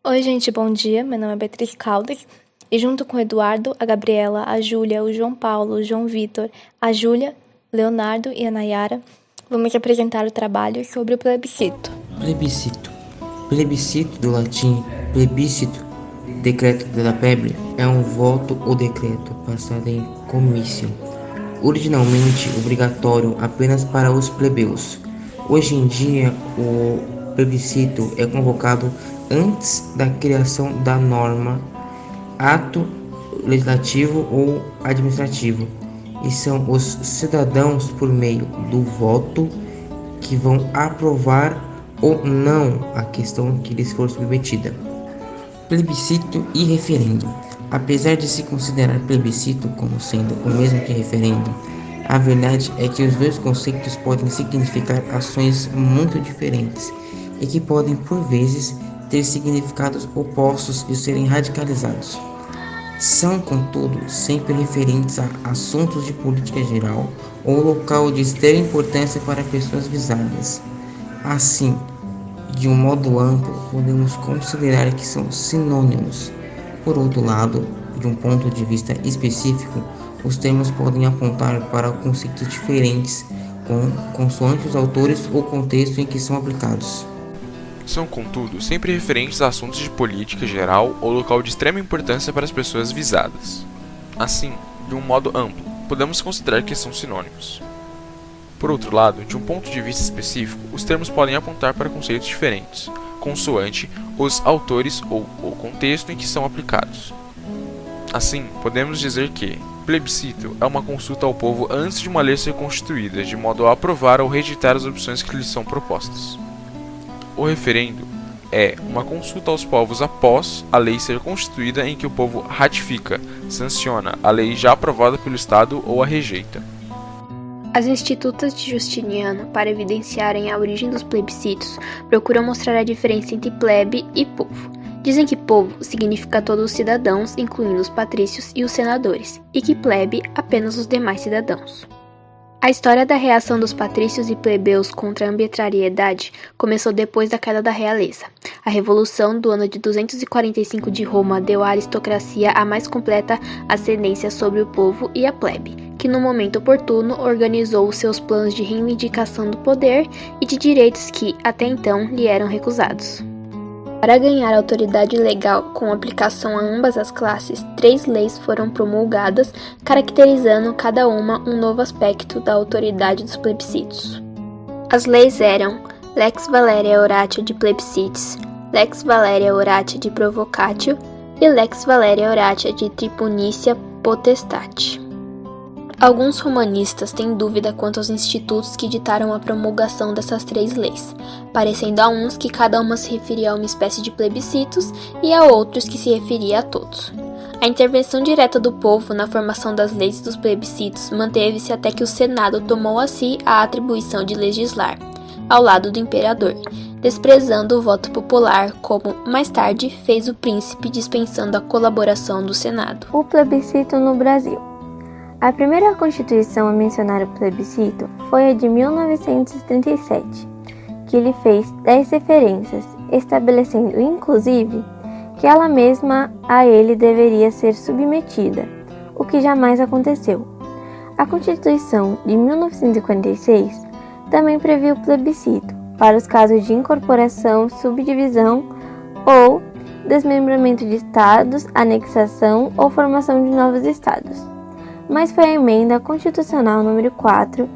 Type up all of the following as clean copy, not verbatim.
Oi, gente, bom dia. Meu nome é Beatriz Caldas e junto com o Eduardo, a Gabriela, a Júlia, o João Paulo, o João Vitor, a Júlia, Leonardo e a Nayara, vamos apresentar o trabalho sobre o plebiscito. Plebiscito. Plebiscito do latim plebiscito, decreto della plebe, é um voto ou decreto passado em comício, originalmente obrigatório apenas para os plebeus. Hoje em dia, o plebiscito é convocado antes da criação da norma, ato legislativo ou administrativo, e são os cidadãos, por meio do voto, que vão aprovar ou não a questão que lhes for submetida. Plebiscito e referendo. Apesar de se considerar plebiscito como sendo o mesmo que referendo, a verdade é que os dois conceitos podem significar ações muito diferentes e que podem, por vezes, ter significados opostos e serem radicalizados. São, contudo, sempre referentes a assuntos de política geral ou local de extrema importância para pessoas visadas. Assim, de um modo amplo, podemos considerar que são sinônimos. Por outro lado, de um ponto de vista específico, os termos podem apontar para conceitos diferentes, consoante os autores ou contexto em que são aplicados. São, contudo, sempre referentes a assuntos de política geral ou local de extrema importância para as pessoas visadas. Assim, de um modo amplo, podemos considerar que são sinônimos. Por outro lado, de um ponto de vista específico, os termos podem apontar para conceitos diferentes, consoante os autores ou o contexto em que são aplicados. Assim, podemos dizer que plebiscito é uma consulta ao povo antes de uma lei ser constituída, de modo a aprovar ou rejeitar as opções que lhes são propostas. O referendo é uma consulta aos povos após a lei ser constituída, em que o povo ratifica, sanciona a lei já aprovada pelo Estado ou a rejeita. As institutas de Justiniano, para evidenciarem a origem dos plebiscitos, procuram mostrar a diferença entre plebe e povo. Dizem que povo significa todos os cidadãos, incluindo os patrícios e os senadores, e que plebe apenas os demais cidadãos. A história da reação dos patrícios e plebeus contra a arbitrariedade começou depois da queda da realeza. A revolução do ano de 245 de Roma deu à aristocracia a mais completa ascendência sobre o povo e a plebe, que no momento oportuno organizou os seus planos de reivindicação do poder e de direitos que, até então, lhe eram recusados. Para ganhar autoridade legal com aplicação a ambas as classes, 3 leis foram promulgadas, caracterizando cada uma um novo aspecto da autoridade dos plebiscitos. As leis eram Lex Valeria Oratio de Plebiscitis, Lex Valeria Oratio de Provocatio e Lex Valeria Oratio de Tribunicia Potestate. Alguns romanistas têm dúvida quanto aos institutos que ditaram a promulgação dessas 3 leis, parecendo a uns que cada uma se referia a uma espécie de plebiscitos e a outros que se referia a todos. A intervenção direta do povo na formação das leis dos plebiscitos manteve-se até que o Senado tomou a si a atribuição de legislar, ao lado do imperador, desprezando o voto popular, como, mais tarde, fez o príncipe dispensando a colaboração do Senado. O plebiscito no Brasil. A primeira Constituição a mencionar o plebiscito foi a de 1937, que lhe fez 10 referências, estabelecendo inclusive que ela mesma a ele deveria ser submetida, o que jamais aconteceu. A Constituição de 1946 também previu o plebiscito para os casos de incorporação, subdivisão ou desmembramento de estados, anexação ou formação de novos estados. Mas foi a Emenda Constitucional número 4,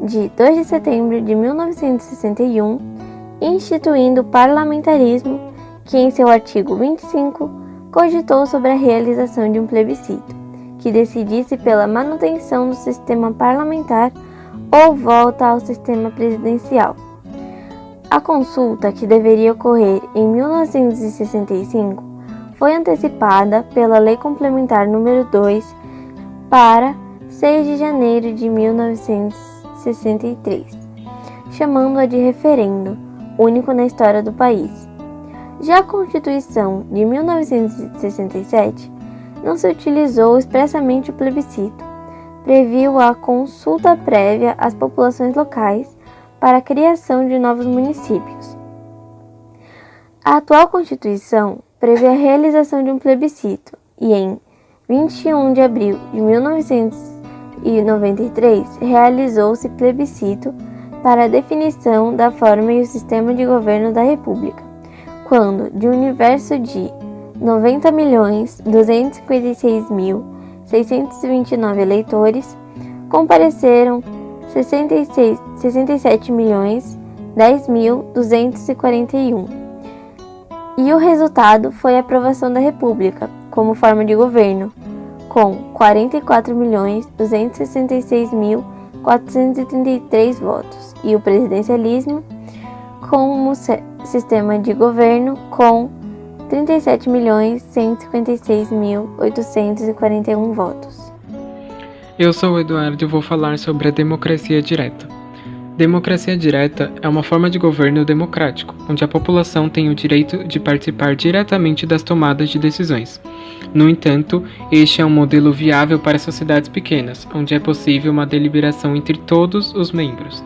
de 2 de setembro de 1961, instituindo o parlamentarismo, que em seu artigo 25 cogitou sobre a realização de um plebiscito, que decidisse pela manutenção do sistema parlamentar ou volta ao sistema presidencial. A consulta, que deveria ocorrer em 1965, foi antecipada pela Lei Complementar número 2 para 6 de janeiro de 1963, chamando-a de referendo, único na história do país. Já a Constituição de 1967 não se utilizou expressamente o plebiscito, previu a consulta prévia às populações locais para a criação de novos municípios. A atual Constituição prevê a realização de um plebiscito e em 21 de abril de 1993 realizou-se plebiscito para a definição da forma e o sistema de governo da República, quando de um universo de 90.256.629 eleitores, compareceram 67.010.241. E o resultado foi a aprovação da República como forma de governo, com 44.266.433 votos, e o presidencialismo como sistema de governo com 37.156.841 votos. Eu sou o Eduardo e vou falar sobre a democracia direta. Democracia direta é uma forma de governo democrático, onde a população tem o direito de participar diretamente das tomadas de decisões. No entanto, este é um modelo viável para sociedades pequenas, onde é possível uma deliberação entre todos os membros.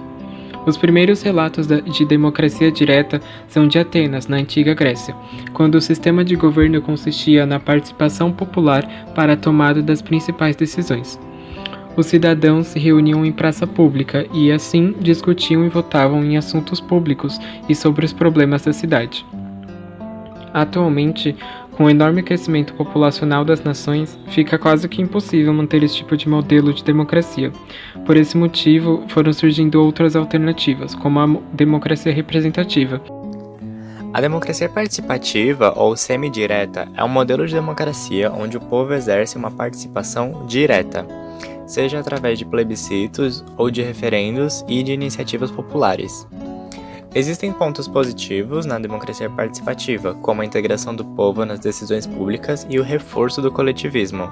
Os primeiros relatos de democracia direta são de Atenas, na antiga Grécia, quando o sistema de governo consistia na participação popular para a tomada das principais decisões. Os cidadãos se reuniam em praça pública e, assim, discutiam e votavam em assuntos públicos e sobre os problemas da cidade. Atualmente, com o enorme crescimento populacional das nações, fica quase que impossível manter esse tipo de modelo de democracia. Por esse motivo, foram surgindo outras alternativas, como a democracia representativa. A democracia participativa, ou semidireta, é um modelo de democracia onde o povo exerce uma participação direta, seja através de plebiscitos ou de referendos e de iniciativas populares. Existem pontos positivos na democracia participativa, como a integração do povo nas decisões públicas e o reforço do coletivismo.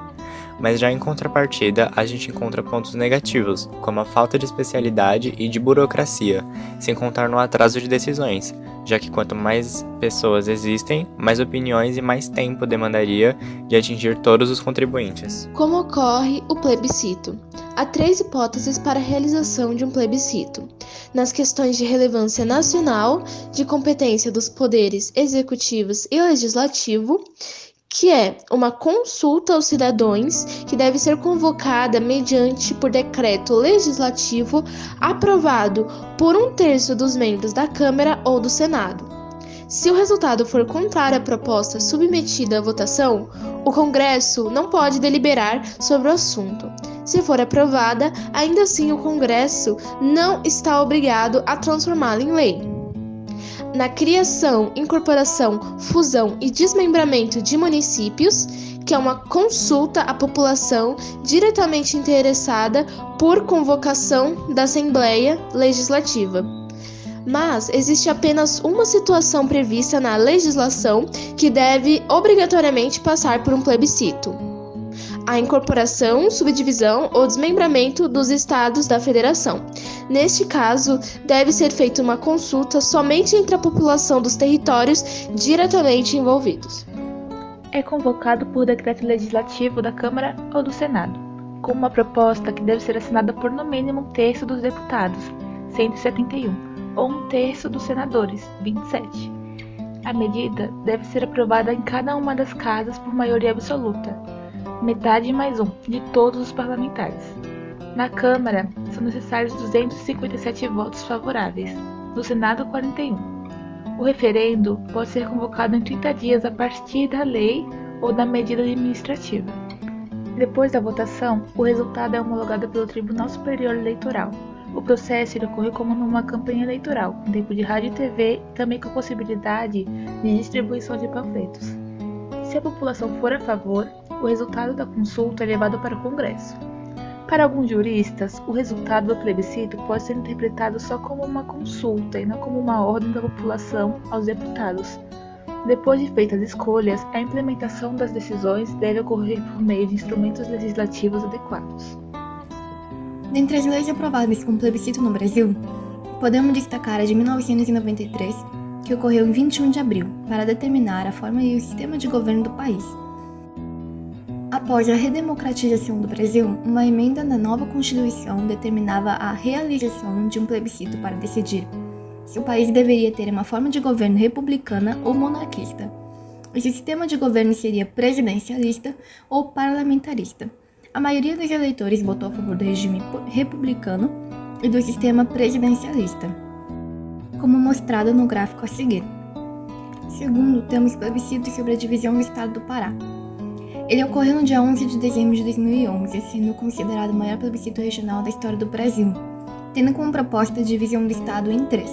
Mas já em contrapartida, a gente encontra pontos negativos, como a falta de especialidade e de burocracia, sem contar no atraso de decisões, já que quanto mais pessoas existem, mais opiniões e mais tempo demandaria de atingir todos os contribuintes. Como ocorre o plebiscito? Há 3 hipóteses para a realização de um plebiscito: nas questões de relevância nacional, de competência dos poderes executivos e legislativo, que é uma consulta aos cidadãos que deve ser convocada mediante por decreto legislativo aprovado por 1/3 dos membros da Câmara ou do Senado. Se o resultado for contrário à proposta submetida à votação, o Congresso não pode deliberar sobre o assunto. Se for aprovada, ainda assim o Congresso não está obrigado a transformá-la em lei. Na criação, incorporação, fusão e desmembramento de municípios, que é uma consulta à população diretamente interessada por convocação da Assembleia Legislativa. Mas existe apenas uma situação prevista na legislação que deve obrigatoriamente passar por um plebiscito: a incorporação, subdivisão ou desmembramento dos estados da federação. Neste caso, deve ser feita uma consulta somente entre a população dos territórios diretamente envolvidos. É convocado por decreto legislativo da Câmara ou do Senado, com uma proposta que deve ser assinada por no mínimo 1/3 dos deputados, 171, ou 1/3 dos senadores, 27. A medida deve ser aprovada em cada uma das casas por maioria absoluta, metade mais 1 de todos os parlamentares. Na Câmara, são necessários 257 votos favoráveis, no Senado 41. O referendo pode ser convocado em 30 dias a partir da lei ou da medida administrativa. Depois da votação, o resultado é homologado pelo Tribunal Superior Eleitoral. O processo ocorre como numa campanha eleitoral, com tempo de rádio e TV e também com possibilidade de distribuição de panfletos. Se a população for a favor, o resultado da consulta é levado para o Congresso. Para alguns juristas, o resultado do plebiscito pode ser interpretado só como uma consulta e não como uma ordem da população aos deputados. Depois de feitas as escolhas, a implementação das decisões deve ocorrer por meio de instrumentos legislativos adequados. Dentre as leis aprovadas com plebiscito no Brasil, podemos destacar a de 1993, que ocorreu em 21 de abril, para determinar a forma e o sistema de governo do país. Após a redemocratização do Brasil, uma emenda na nova Constituição determinava a realização de um plebiscito para decidir se o país deveria ter uma forma de governo republicana ou monarquista. Esse sistema de governo seria presidencialista ou parlamentarista. A maioria dos eleitores votou a favor do regime republicano e do sistema presidencialista, como mostrado no gráfico a seguir. Segundo, temos plebiscito sobre a divisão do estado do Pará. Ele ocorreu no dia 11 de dezembro de 2011, sendo considerado o maior plebiscito regional da história do Brasil, tendo como proposta a divisão do estado em 3,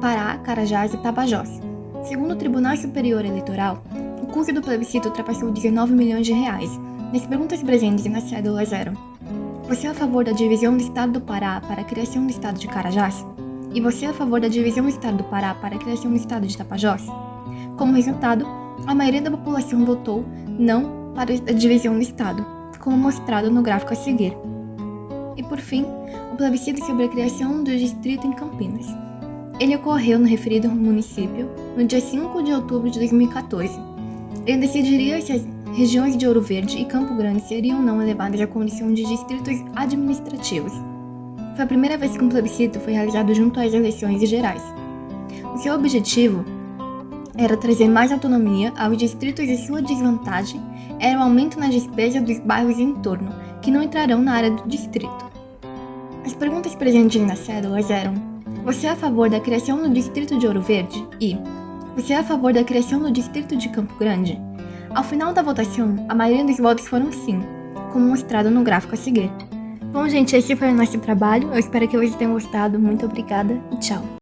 Pará, Carajás e Tapajós. Segundo o Tribunal Superior Eleitoral, o custo do plebiscito ultrapassou 19 milhões de reais. Nas perguntas presentes nas cédulas eram: você é a favor da divisão do estado do Pará para a criação do estado de Carajás? E você é a favor da divisão do estado do Pará para a criação do estado de Tapajós? Como resultado, a maioria da população votou não para a divisão do estado, como mostrado no gráfico a seguir. E por fim, o plebiscito sobre a criação do distrito em Campinas. Ele ocorreu no referido município no dia 5 de outubro de 2014. Ele decidiria se as regiões de Ouro Verde e Campo Grande seriam ou não elevadas à condição de distritos administrativos. Foi a primeira vez que um plebiscito foi realizado junto às eleições gerais. O seu objetivo era trazer mais autonomia aos distritos e sua desvantagem era o aumento na despesa dos bairros em torno, que não entrarão na área do distrito. As perguntas presentes nas cédulas eram: você é a favor da criação do distrito de Ouro Verde? E você é a favor da criação do distrito de Campo Grande? Ao final da votação, a maioria dos votos foram sim, como mostrado no gráfico a seguir. Bom, gente, esse foi o nosso trabalho. Eu espero que vocês tenham gostado. Muito obrigada e tchau!